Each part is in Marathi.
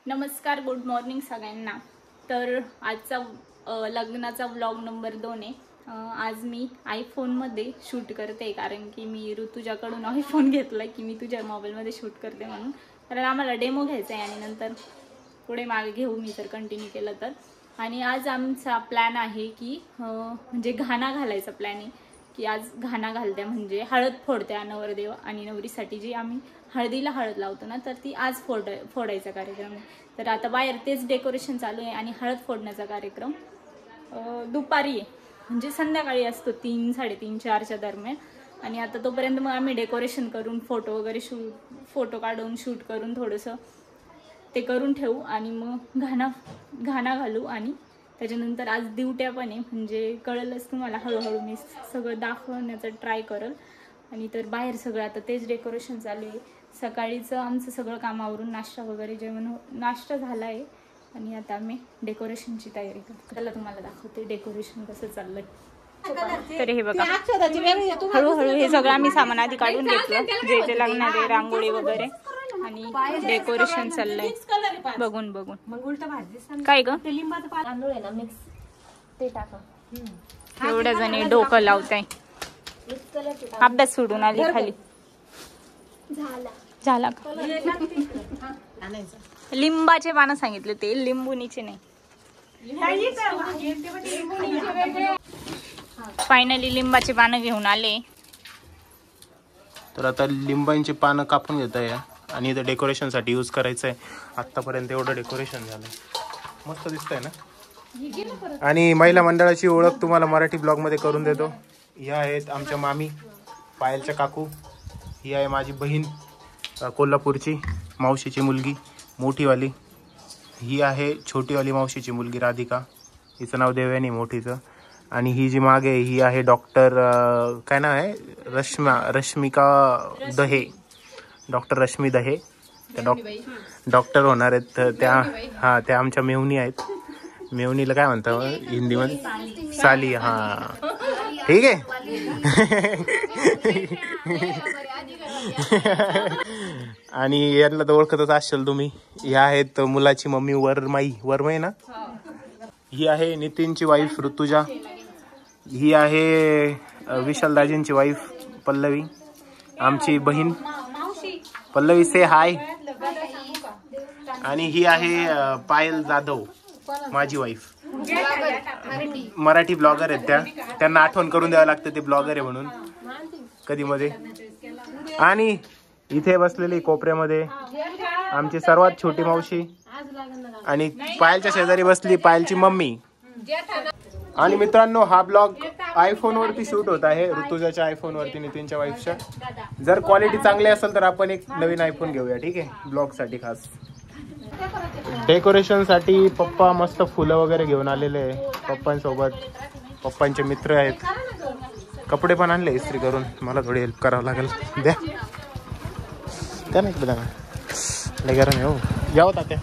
नमस्कार, गुड मॉर्निंग सगळ्यांना। तर आजचा लग्नाचा व्लॉग नंबर 2 आहे। आज मी आयफोनमध्ये शूट करते कारण की मी ऋतुजाकडून आयफोन घेतला की मी तुझ्या मोबाईलमध्ये शूट करते म्हणून। कारण आम्हाला डेमो घ्यायचा आहे आणि नंतर पुढे मागे घेऊ मी जर कंटिन्यू केलं तर। आणि आज आमचा प्लॅन आहे की म्हणजे घाणा घालायचा प्लॅन आहे की आज घाणा घालते म्हणजे हळद फोडते नवरदेव आणि नवरीसाठी जी आम्ही हळदीला हळद लावतो ना, तर ती आज फोडायचा कार्यक्रम आहे। तर आता बाहेर तेच डेकोरेशन चालू आहे आणि हळद फोडण्याचा कार्यक्रम दुपारी आहे म्हणजे संध्याकाळी असतो 3, 3:30, 4च्या दरम्यान। आणि आता तोपर्यंत मग आम्ही डेकोरेशन करून फोटो काढून शूट करून थोडंसं ते करून ठेवू आणि मग घाणा घालू। आणि त्याच्यानंतर आज दिवट्या पण आहे म्हणजे कळलंच तुम्हाला, हळूहळू मी सगळं दाखवण्याचा ट्राय करल। आणि तर बाहेर सगळं आता तेच डेकोरेशन चालू आहे। सकाळीचं आमचं सगळं कामावरून नाश्ता वगैरे नाश्ता झाला आहे आणि आता आम्ही डेकोरेशनची तयारी करतो। त्याला तुम्हाला दाखवते डेकोरेशन कसं चाललंय। तर हे बघा, हळूहळू हे सगळं आम्ही सामान आधी काढून घेतलं, जे लागणार आहे, रांगोळी वगैरे आणि डेकोरेशन चाललंय बघून काय ग ते टाका। एवढ्या जणी डोकं लावताय, अभ्यास सोडून आली खाली। झाला का? लिंबाचे पानं सांगितले ते, लिंबुनीचे नाही। फायनली लिंबाचे पानं घेऊन आले। तर आता लिंबांची पानं कापून घेत आहे आणि इथं डेकोरेशन साठी यूज करायचं आहे। आतापर्यंत एवढं डेकोरेशन झालंय, मस्त दिसतंय ना। आणि महिला मंडळाची ओळख तुम्हाला मराठी ब्लॉग मध्ये करून देतो। या आहेत आमच्या मामी पायलच्या काकू, ही आहे माझी बहीण कोल्हापूरची मावशीची मुलगी मोठीवाली, ही आहे छोटीवाली मावशीची मुलगी राधिका, हिचं नाव देवयानी मोठीचं। आणि ही जी मागे आहे ही आहे डॉक्टर काय नाव आहे, रश्मिका दहे, डॉक्टर रश्मी दहे, त्या डॉक्टर होणार आहेत त्या। हा, त्या आमच्या मेहुणी आहेत। मेहुणीला काय म्हणतात हिंदीमध्ये? साली। हा ठीक आहे। आणि यांना तर ओळखतच असाल तुम्ही, या आहेत मुलाची मम्मी वरमाई ना। ही आहे नितीनची वाईफ ऋतुजा, ही आहे विशालदाजींची वाईफ पल्लवी, आमची बहीण पल्लवी से हाय। आणि ही आहे पायल जाधव माझी वाईफ, मराठी ब्लॉगर आहेत त्यांना आठवण करून द्यावं लागतं ते ब्लॉगर आहे म्हणून कधी मध्ये। आणि इथे बसलेली कोपऱ्यामध्ये आमची सर्वात छोटी मावशी आणि पायलच्या शेजारी बसली पायलची मम्मी। आणि मित्रांनो, हा ब्लॉग आयफोन वरती शूट होत आहे, ऋतुजाच्या आयफोन वरती, नितीनच्या वाईफच्या। जर क्वालिटी चांगली असेल तर आपण एक नवीन आयफोन घेऊया, ठीक आहे, ब्लॉग साठी खास। डेकोरेशन साठी पप्पा मस्त फुलं वगैरे घेऊन आलेले आहे पप्पांसोबत, पप्पांचे मित्र आहेत। कपडे पण आणले इस्त्री करून, मला थोडी हेल्प करावं लागेल। द्या ना इकडे, द्या ना, लय गरम आहे हो। या होता त्या,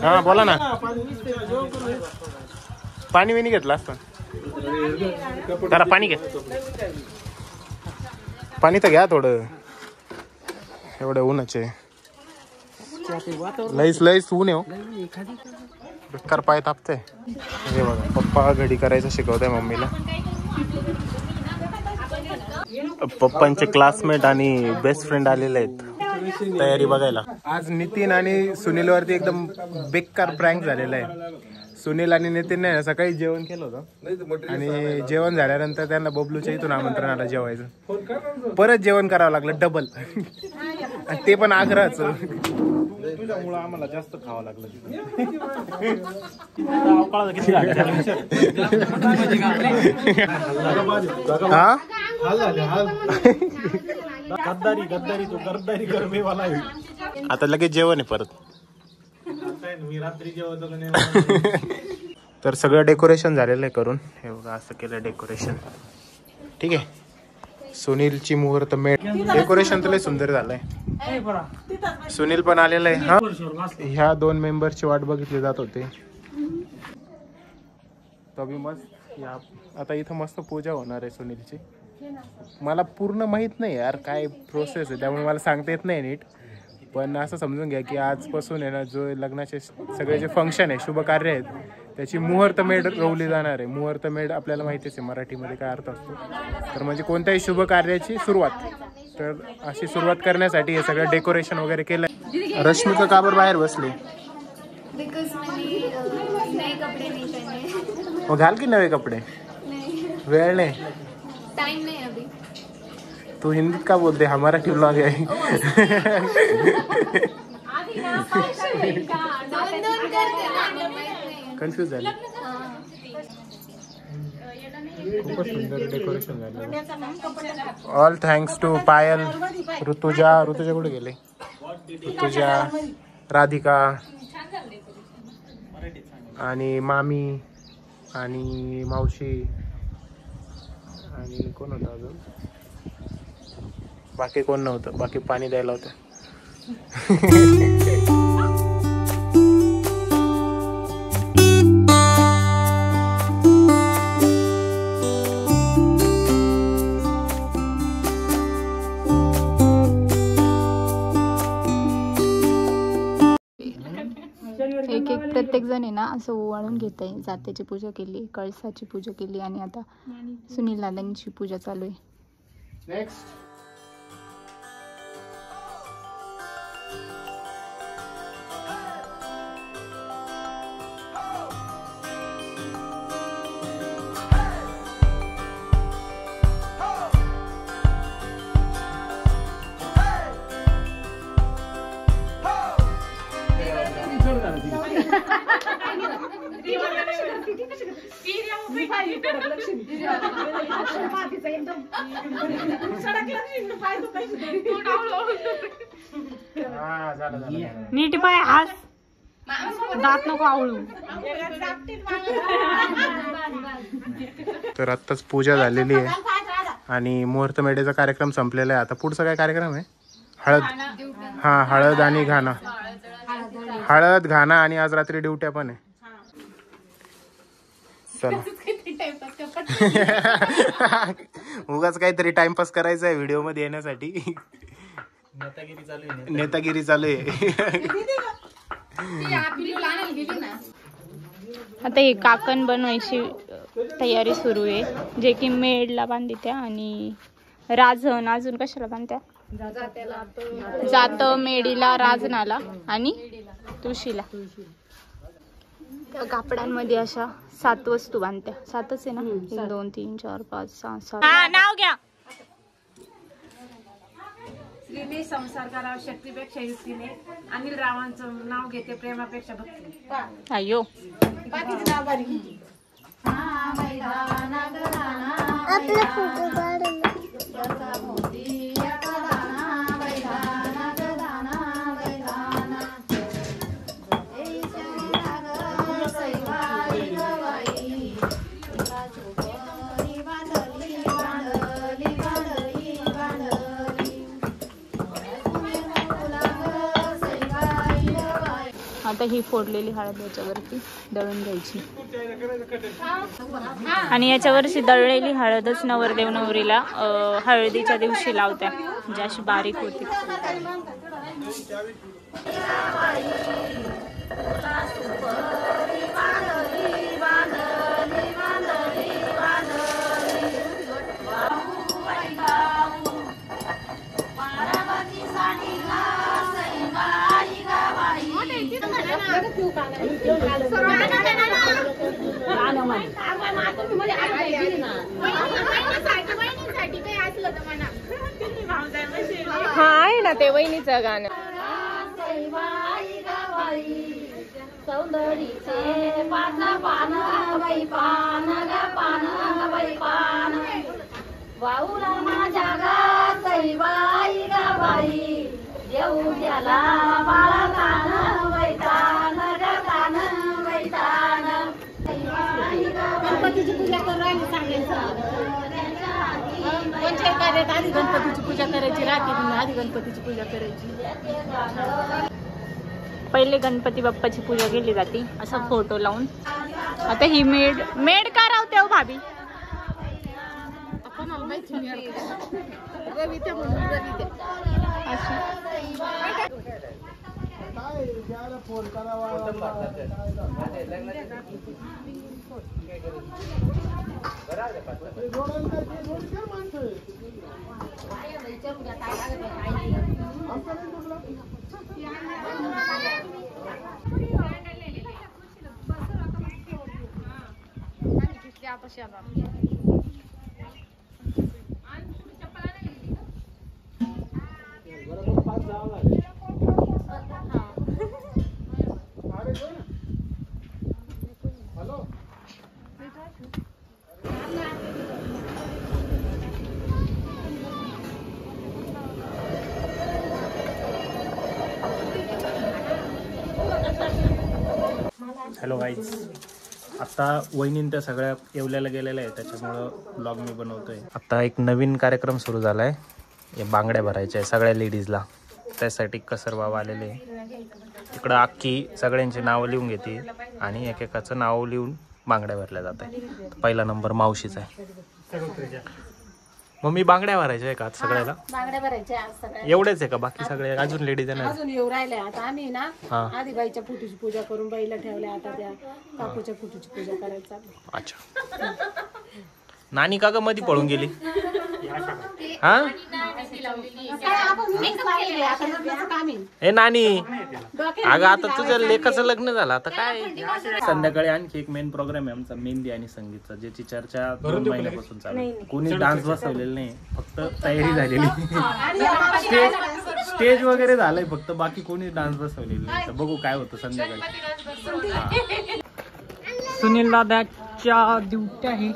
हा बोला ना। पाणी विणी घेतलं असतं, जरा पाणी घ्या, पाणी तर घ्या थोडं, एवढं ऊनचे लईच ऊन आहे हो, बेकार पाय तापते। हे बघा, पप्पा घडी करायचं शिकवताय मम्मीला। पप्पांचे क्लासमेट आणि बेस्ट फ्रेंड आलेले आहेत तयारी बघायला। आज नितीन आणि सुनील वरती एकदम बेकार प्रँक झालेला आहे। सुनील आणि नितीनने सकाळी जेवण केलं होतं आणि जेवण झाल्यानंतर त्यांना बबलूच्या इथून आमंत्रण आलं जेवायचं, परत जेवण करावं लागलं डबल, आणि ते पण आग्रहाचं। तुझ्यामुळं आम्हाला जास्त खावं लागलं। हा गद्दारी तो गद्दारी करमेवाला आहे। आता लगेच जेवण आहे परत। मी रात्री जेवतो तर सगळं डेकोरेशन झालेलं आहे करून, हे बघा असं केलं डेकोरेशन, ठीक आहे। सुनीलची मुहूर्त मेळ, डेकोरेशन तर लय सुंदर झालंय। सुनील पण आलेला आहे। हा, ह्या 2 मेंबरची वाट बघितली जात होते। तभी मस्त आता इथं मस्त पूजा होणार आहे सुनीलची। मला पूर्ण माहित नाही यार काय प्रोसेस आहे, त्यामुळे मला सांगता येत नाही नीट। पण असं समजून घ्या की आजपासून आहे ना जो लग्नाचे सगळे जे फंक्शन आहे शुभ कार्य आहेत त्याची मुहूर्तमेढ रोवली जाणार आहे. मुहूर्तमेढ आपल्याला माहितीच आहे मराठीमध्ये काय अर्थ असतो. तर म्हणजे कोणत्याही शुभ कार्याची सुरुवात. तर अशी सुरुवात करण्यासाठी हे सगळं डेकोरेशन वगैरे केलं. रश्मिका का बरं बाहेर बसली? मग घाल की नवे कपडे. वेळ नाही, टाइम नाही अभी. तू हिंदीत का बोलते? हा मराठी ब्लॉग आहे. कन्फ्युज झाले. खूपच सुंदर डेकोरेशन झालं. ऑल थँक्स टू पायल, ऋतुजा कुठे गेले? ऋतुजा, राधिका आणि मामी आणि मावशी आणि कोण होतं अजून? बाकी कोण नव्हतं. बाकी पाणी द्यायला होतं. एक एक प्रत्येक जण आहे ना असं ओवाळून घेत आहे. जात्याची पूजा केली, कळसाची पूजा केली आणि आता सुनील दादांची पूजा चालू आहे. नेक्स्ट. नीट पाय हास, दात नको आवळू. तर आत्ताच पूजा झालेली आहे आणि मुहूर्तमेढेचा कार्यक्रम संपलेला आहे. आता पुढचा काय कार्यक्रम आहे? हळद. हा, हळद आणि घाणा. हळद, घाणा आणि आज रात्री ड्युट्या पण आहे. चला. उगाच काहीतरी टाइमपास करायचा आहे व्हिडिओ मध्ये येण्यासाठी. नेतागिरी चालू आहे. आता हे काकण बनवायची तयारी सुरू आहे, जे की मेडला बांधत्या आणि राजन अजून कशाला बांधत्या? जात मेडीला, राजनाला आणि तुळशीला. कापडांमध्ये अशा 7 वस्तू बांधत्या. 7च आहे ना? 1 2 3 4 5 6 7. नाव घ्या. स्त्रीने संसार करावा शक्तीपेक्षा युक्तीने. अनिल रावांचं नाव घेते प्रेमापेक्षा भक्ती. अयो. आता ही फोडलेली हळद याच्यावरती दळून घ्यायची आणि याच्यावरची दळलेली हळदच नवरदेव नवरीला हळदीच्या दिवशी लावत्या, म्हणजे अशी बारीक होती. हा आहे ना ते वहिनीचं गाणं. सौंदर्याचे पान पान बाई पान ग पान बाई पान वाऊला माझ्या गाई बाई ग बाई देऊ द्याला बाळा कान वैतान ग कान वैतान. गणपतीची पूजा करायला सांगायचं. कोणत्याही कार्यात आधी गणपतीची पूजा करायची, रात्री आधी गणपतीची पूजा करायची. पहिले गणपती बाप्पाची पूजा केली जाते असा फोटो लावून. आता ही मेड का रावते हो भाभी? कोणाला माहिती रवी त्या म्हणून रवी त्या. हॅलो गाईज, आता वहिनीन त्या सगळ्या येवल्याला गेलेल्या आहे, त्याच्यामुळं ब्लॉग मी बनवतोय. आता एक नवीन कार्यक्रम सुरू झाला आहे, हे बांगड्या भरायच्या आहे सगळ्या लेडीजला. त्यासाठी कसरबाबा आलेले. इकडं अख्खी सगळ्यांची नावं लिहून घेते आणि एकेकाचं नाव लिहून बांगड्या भरल्या जात आहे. पहिला नंबर मावशीचा आहे. मम्मी बांगड्या भरायच्या आहे का सगळ्याला? बांगड्या भरायच्या आज सगळ्या. एवढेच आहे का? बाकी सगळे अजून लेडीज आहे ना? अजून येऊ राहिले. आता आम्ही ना आधी बाईच्या फुटीची पूजा करून बाईला ठेवल्या, आता त्या काकूच्या फुटीची पूजा करायचा. अच्छा. नानी का ग मध्ये पळून गेली? हा ए नानी, अगं आता तुझ्या लेकाचं लग्न झालं, आता काय? संध्याकाळी आणखी एक मेन प्रोग्राम आहे आमचा, मेहंदी आणि संगीतचा, ज्याची चर्चा 2 महिन्यापासून चालू आहे. कोणी डान्स बसवलेला नाही, फक्त तयारी झालेली. स्टेज वगैरे झालंय फक्त, बाकी कोणी डान्स बसवलेला नाही. तर बघू काय होतं संध्याकाळी. सुनील दादाच्या ड्युटी आहे,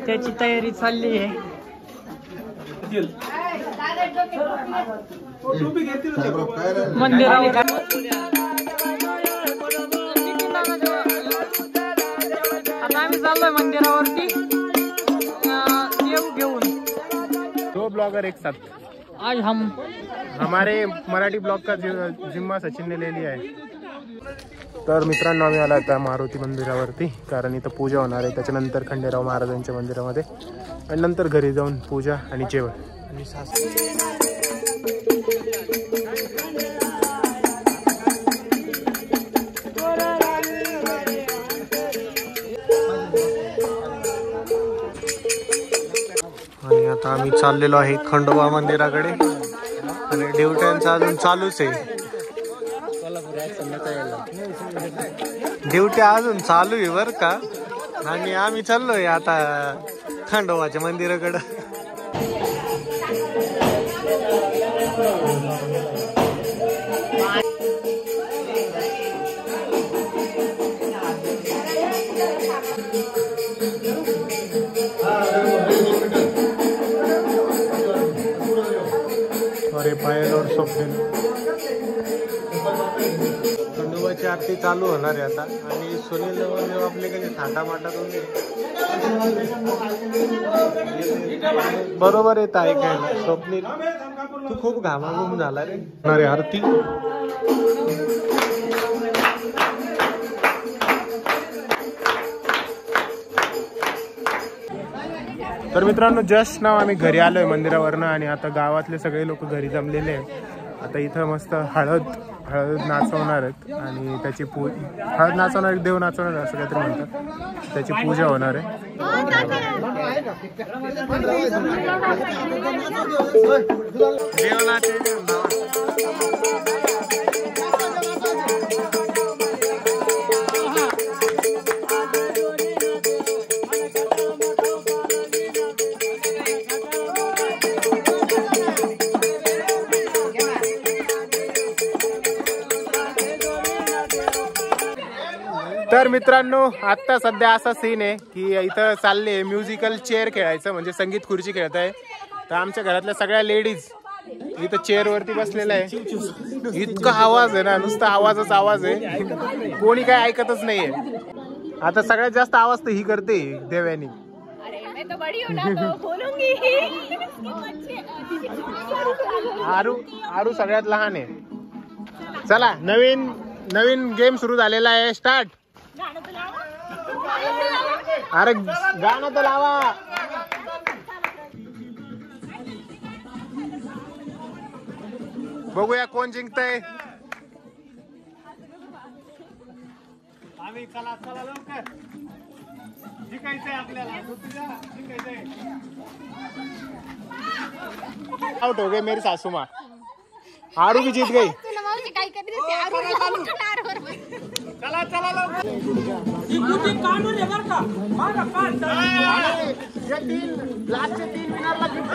त्याची तयारी चालली आहे. मंदिरावर आता आम्ही चाललोय मंदिरावरती देव घेऊन. 2 ब्लॉगर एक साथ. आज हम हमारे मराठी ब्लॉग का जिम्मा सचिन ने ले लिया है. तर मित्रांनो, आम्ही आला आता मारुती मंदिरावरती, कारण इथं पूजा होणार आहे. त्याच्यानंतर खंडेराव महाराजांच्या मंदिरामध्ये, आणि नंतर घरी जाऊन पूजा आणि जेवण. आणि आता आम्ही चाललेलो आहे खंडोबा मंदिराकडे, आणि ड्युट्यांचं अजून चालूच आहे. ड्युटी अजून चालू आहे बर का. आणि आम्ही चाललोय आता खंडोबाच्या मंदिराकडे. अरे पायल और स्वप्न, खंडोबाची आरती चालू होणार आहे आता. आणि सुनील देव आपले कधी थाटा माटात होते, बरोबर येत ऐकायला. स्वप्नील, तू खूप घामाघूम झाला रे. अरे आरती तर मित्रांनो, जस्ट नाव आम्ही घरी आलोय मंदिरावरनं, आणि आता गावातले सगळे लोक घरी जमलेले आहेत. आता इथं मस्त हळद नाचवणार आहेत, आणि त्याची हळद नाचवणार, देव नाचवणार असं काहीतरी म्हणतात. त्याची पूजा होणार आहे. देव नाचे. तर मित्रांनो, आता सध्या असा सीन आहे की इथं चालले म्युझिकल चेअर खेळायचं, म्हणजे संगीत खुर्ची खेळत आहे. तर आमच्या घरातल्या सगळ्या लेडीज इथं चेअर वरती बसलेला आहे. इतका आवाज आहे ना, नुसता आवाजच आवाज आहे, कोणी काय ऐकतच नाहीये. आता सगळ्यात जास्त आवाज तर ही करते देव्यानी. आरू सगळ्यात लहान आहे. चला, नवीन गेम सुरू झालेला आहे. स्टार्ट. अरे गाणं तर लावा. बघूया कोण जिंकतंय. आम्ही चला चला लवकर जिंकायचंय आपल्याला जिंकायचंय आउट हो गए मेरी सासू माँ आरू भी जीत गई चला चला लवकर ये तीन लास्टचे 3 विनरला गिफ्ट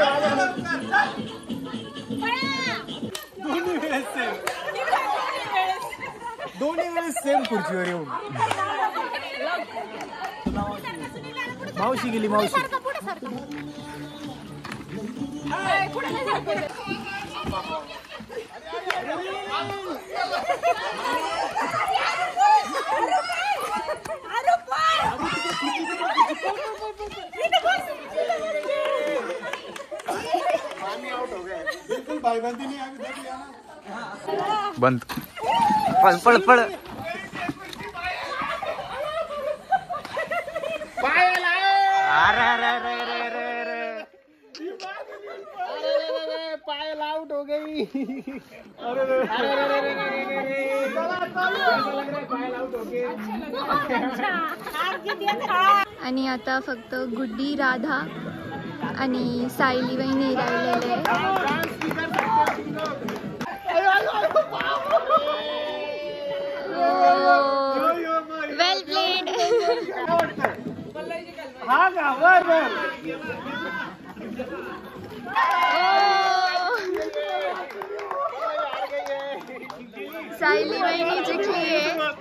दोन्ही वेळेस सेम खुर्चीवर येऊन मावशी गेली मावशी बिल्कुल भाईबंदी नहीं अभी देख लिया ना बंद पळ पळ पळ पायल आउट हो गई आणि आता फक्त गुड्डी राधा आणि सायली वहिनी राहिलेले वेल प्लेड सायली वहिनी जिंकली आहे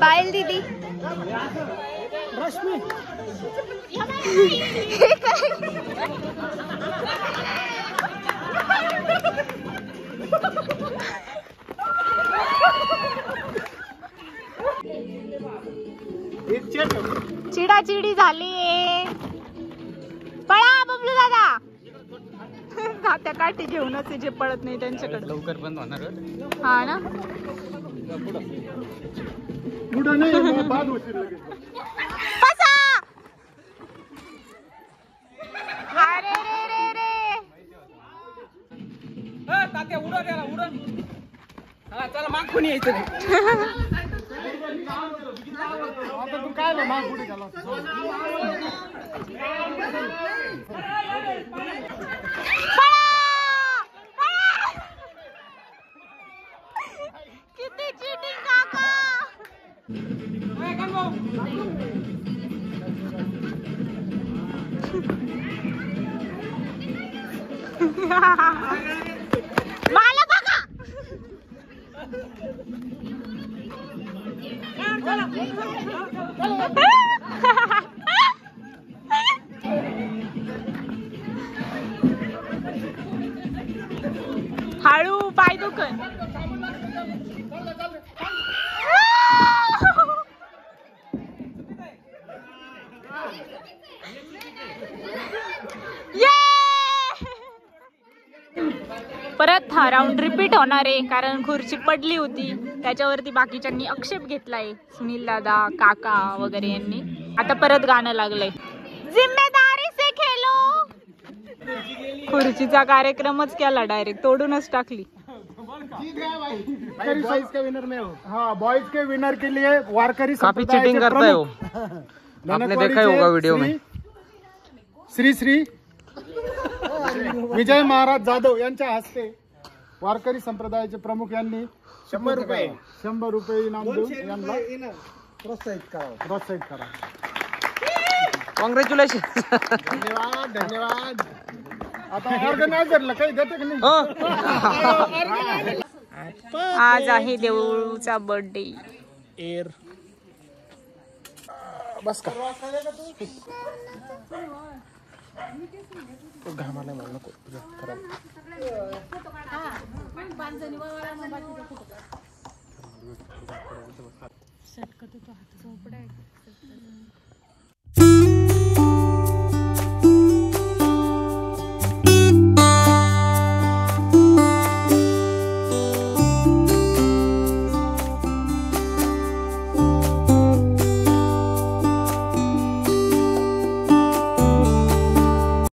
पायल दीदी रश्मी चिडाचिडी झाली पळा बबलू दादा त्या काठी घेऊनच जे पळत नाही त्यांच्याकडे लवकर बंद होणार हा ना बसा. अरे रे रे रे तात्या उडा द्याला उडा चला माग कोणी यायचं आता तू काय माग पुढे गेला किती चीटिंग काका मला बघा हळू पाय दुखन परत हा राऊंड रिपीट होणार आहे कारण खुर्ची पडली होती त्याच्यावरती बाकीच्यांनी आक्षेप घेतलाय सुनील दादा काका वगैरे यांनी आता परत गाणं लागलंय जिम्मेदारी से खेलो खुर्चीचा कार्यक्रमच केला डायरेक्ट तोडूनच टाकली बॉयज के विनर में हो हाँ बॉयज के विनर के लिए वारकरी काफी चीटिंग करता है वो आपने देखा ही होगा वीडियो में श्री श्री विजय महाराज जाधव यांच्या हस्ते वारकरी संप्रदायाचे प्रमुख यांनी 100 रुपये इनाम देऊन यांना प्रोत्साहित करा कॉंग्रॅच्युलेशन धन्यवाद धन्यवाद आता ऑर्गनायझरला काही देते की नाही आज आहे देऊळचा बर्थडे एअर बस का घामाला मला नको तुझं खराब सटकत तो हात झोपडा